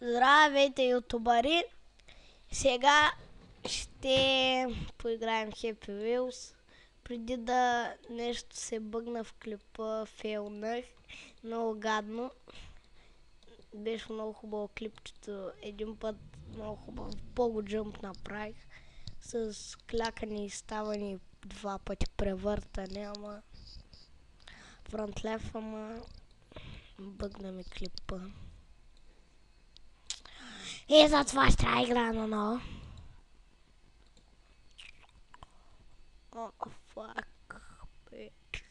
Здравейте, ютубъри! Сега ще поиграем Happy Wheels. Преди да нещо се бъгна в клипа, фейлнах. Много гадно. Беше много хубаво клипчето. Един път много хубаво пого джъмп направих. С клякане и ставане 2 пъти превъртане, ама фронтлев, ама бъгна ми клипа. И затова ще трябва игра на ново. Oh, fuck, bitch.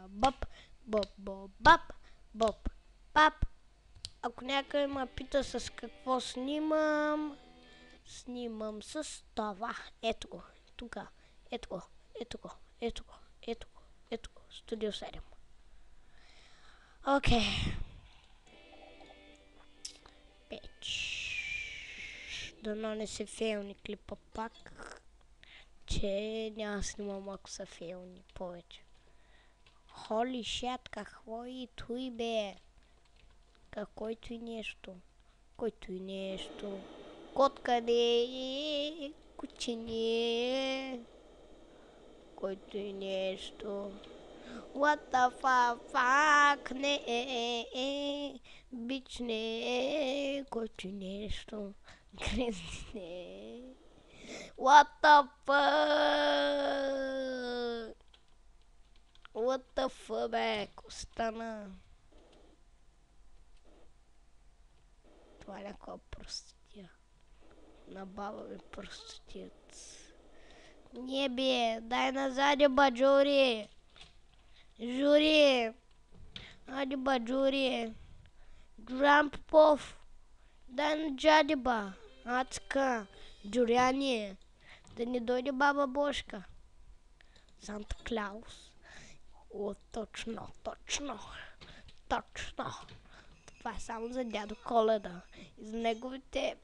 Бап, бап, бап, бап, бап. Ако някой ме пита с какво снимам, снимам с това. Ето го, тук. Ето го, ето го, ето го, ето го, ето го. Студио 7. Окей. Печ. Дано не се фейлни клипа пак, че няма снимам ако са фейлни повече. Холи шат, какво и той бе? Който и нещо. Който и нещо. Котка не, кучене. Който и нещо. What the fuck, не, бич не, който и нещо. Грезни не. What the fuck? What the fuck, бе, остана. Това е някаква простотия. На баба ми простотият. Не бе, дай назади ба, Джури. Жури. Ади ба, Джури. Джуран Попов. Дай на джади ба. Ацка. Джуряни. Да не дойде баба Бошка. Санта Клаус. О, точно, точно. Точно. Това е само за дядо Коледа. И за неговите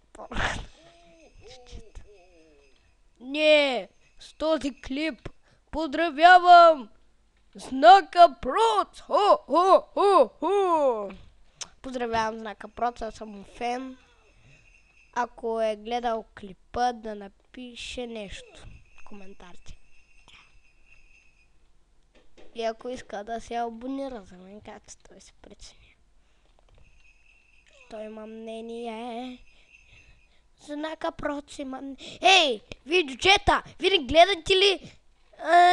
Не, с този клип поздравявам Знака Проц! Хо! Поздравявам Знака Проц, аз съм му фен. Ако е гледал клипа, да напише нещо в коментарите. И ако иска да се абонира за мен, как той се прецени. Той има мнение. Знака Проц има мнение. Ей, вие джуджета, вие не гледате ли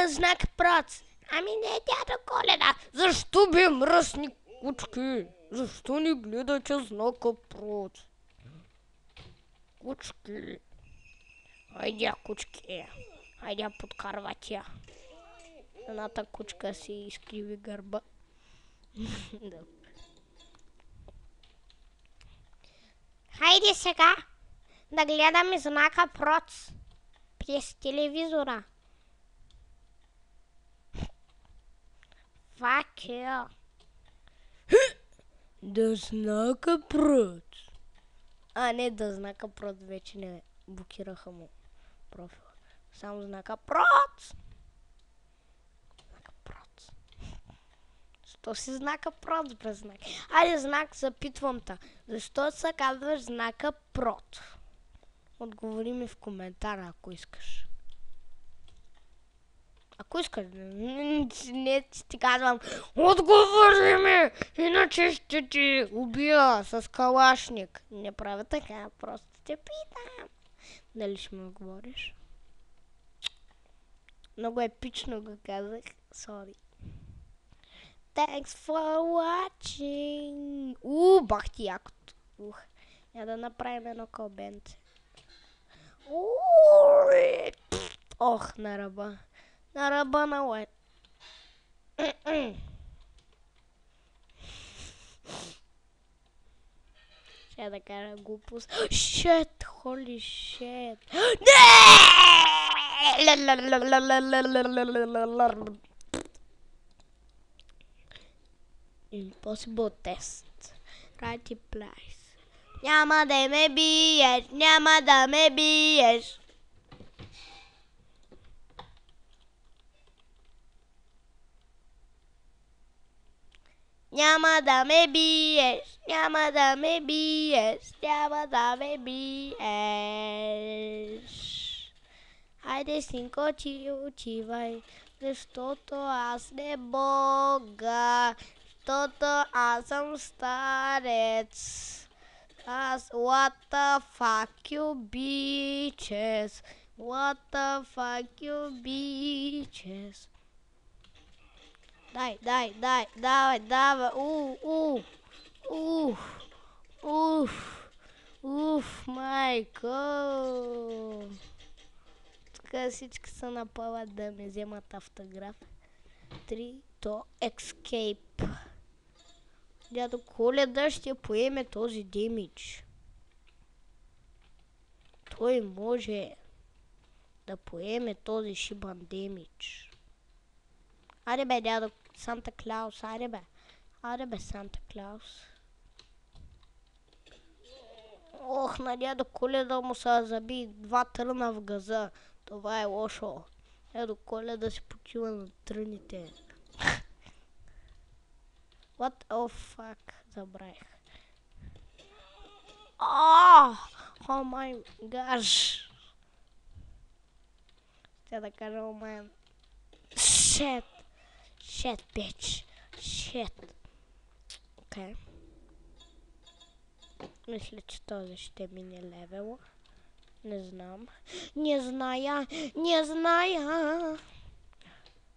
Знака Проц? Ами не, дядо Коледа. Защо бе, мръсни кучки? Защо не гледате Знака Проц? Кучки. Айде, кучки. Айде, подкарват я. Едната кучка си изкриви гърба. Хайде сега да гледаме Знака Проц през телевизора. Fuck yeah. Да Знака Проц. А, не, да Знака Проц вече не блокираха му профила. Само Знака Проц. Знака Проц. Що си Знака Проц без знак? Айде знак, запитвам та. Защо се казваш Знака Проц? Отговори ми в коментара, ако искаш. Ако искаш, не ти казвам, отговори ми, иначе ще ти убия с калашник. Не правя така, просто те питам. Дали ще ми отговориш? Много епично го казах, sorry. Thanks for watching. Бах ти якото. Я да направим едно кълбенце. Ох, на ръба. На ръба на лед. Ще да кажа глупост. Shit, holy shit. Impossible test. Right place. Няма да ме биеш, няма да ме биеш. Няма да ме биеш, няма да ме биеш, няма да ме биеш. Хайде, синко, ти отивай, защото аз не мога, защото аз съм старец. What the fuck you bitches? What the fuck you bitches? Дай, давай. Майко. Тук всички са напъват да ми вземат автограф. 3, то escape. Дядо Коледа ще поеме този демидж. Той може да поеме този шибан демидж. Айде бе, дядо Санта Клаус, айде бе, Санта Клаус. Ох, на дядо Коледа му са заби 2 тръна в газа. Това е лошо. Дядо Коледа си почива на тръните. What the fuck, забравих. Oh my gosh. Ще да кажа, oh my... Shit, bitch. Shit. Окей. Мисля, че този ще мине левела. Не знам. Не зная.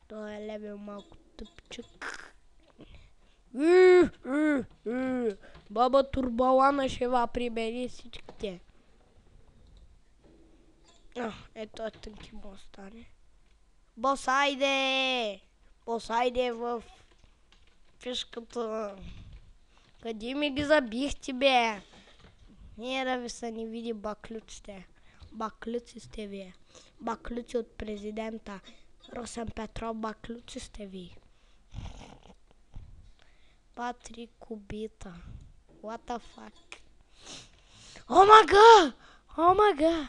Той е левел малко тъпчък. Баба Турбалана ще ва прибери всичките. Ето е тънки му остане. Бос, айде в фишката. Къде ми ги забихте, бе? Не да ви са не види баклюците. Баклюци сте ви. Баклюци от президента. Росен Петров, баклюци сте ви. Патри кубита. What the fuck? Oh my god!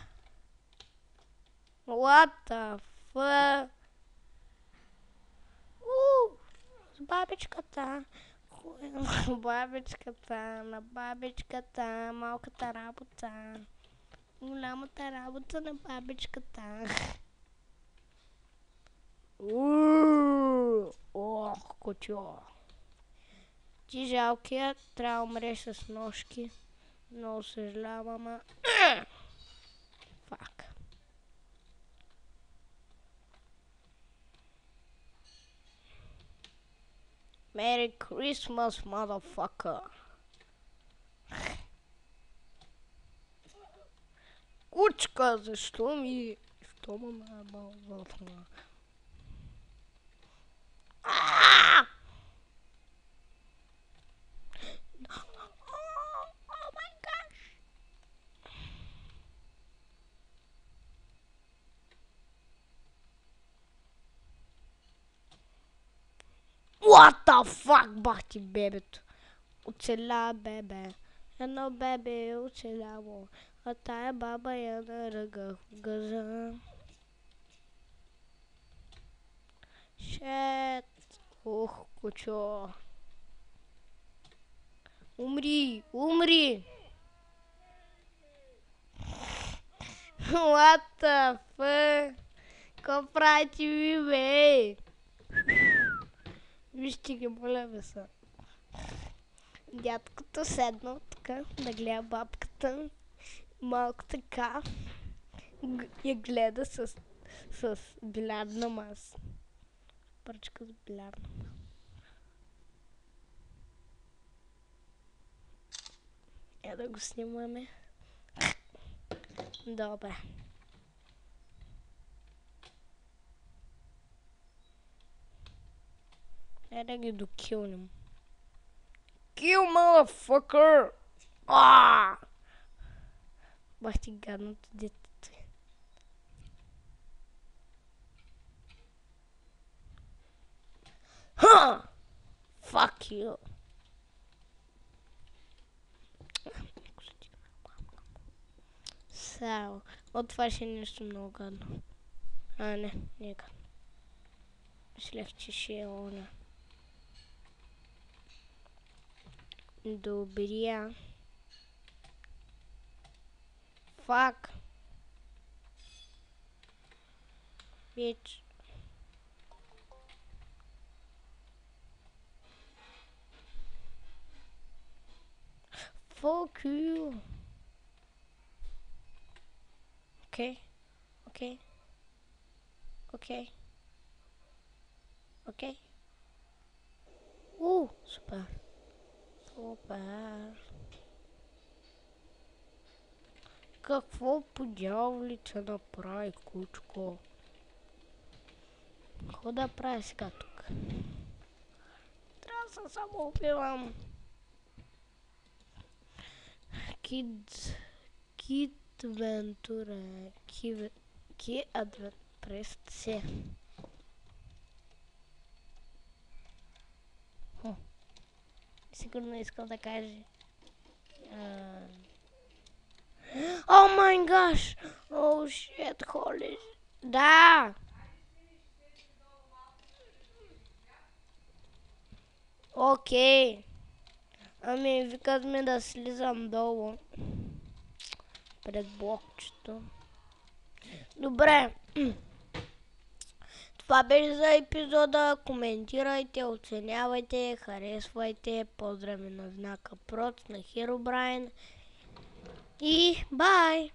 What the fuck? С бабичката. На бабичката. Малката работа. Голямата работа на бабичката. Ох, кучо. Ти жалкият, трябва да умреш с ножки. Много съжалявам, ама... Фак. Merry Christmas, motherfucker. Кучка, защо ме наебал в това? What the fuck, бах ти бебето. Оцеля бебе. Едно бебе е оцеляло. А тая баба я наръгах в газа. Шет. Ох, кучо. Умри. What the fuck? Ко правите ви, бе? Вижте ги, моля ви са. Дядкото седнал така, да гледа бабката. Малко така. Я гледа с билярдна маса. Пръчка с билярдна маса. Да го снимаме. Добре. Да ги докилнем. Kill, motherfucker! Бах ти гадното детето. Ха! Fuck you. Сао. От това ще е нещо много гадно. Не е гадно. Мислех, че ще е оня. Добрия. Fuck. Bitch. Fuck you. Okay. Okay. Okay. Okay. Супер. Супер. Какво по дяволите направи, кучко? Какво да правя сега тук? Трябва да се самоубивам. Кид Вентура. Ки Адвент. Прести се. Сигурно искам да каже. О май гаш! О шит, холи. Да! Окей. Ами викат ми да слизам долу. Пред блокчето. Добре. Това беше за епизода. Коментирайте, оценявайте, харесвайте. Поздрави на знака Проц, на Herobrine. И бай!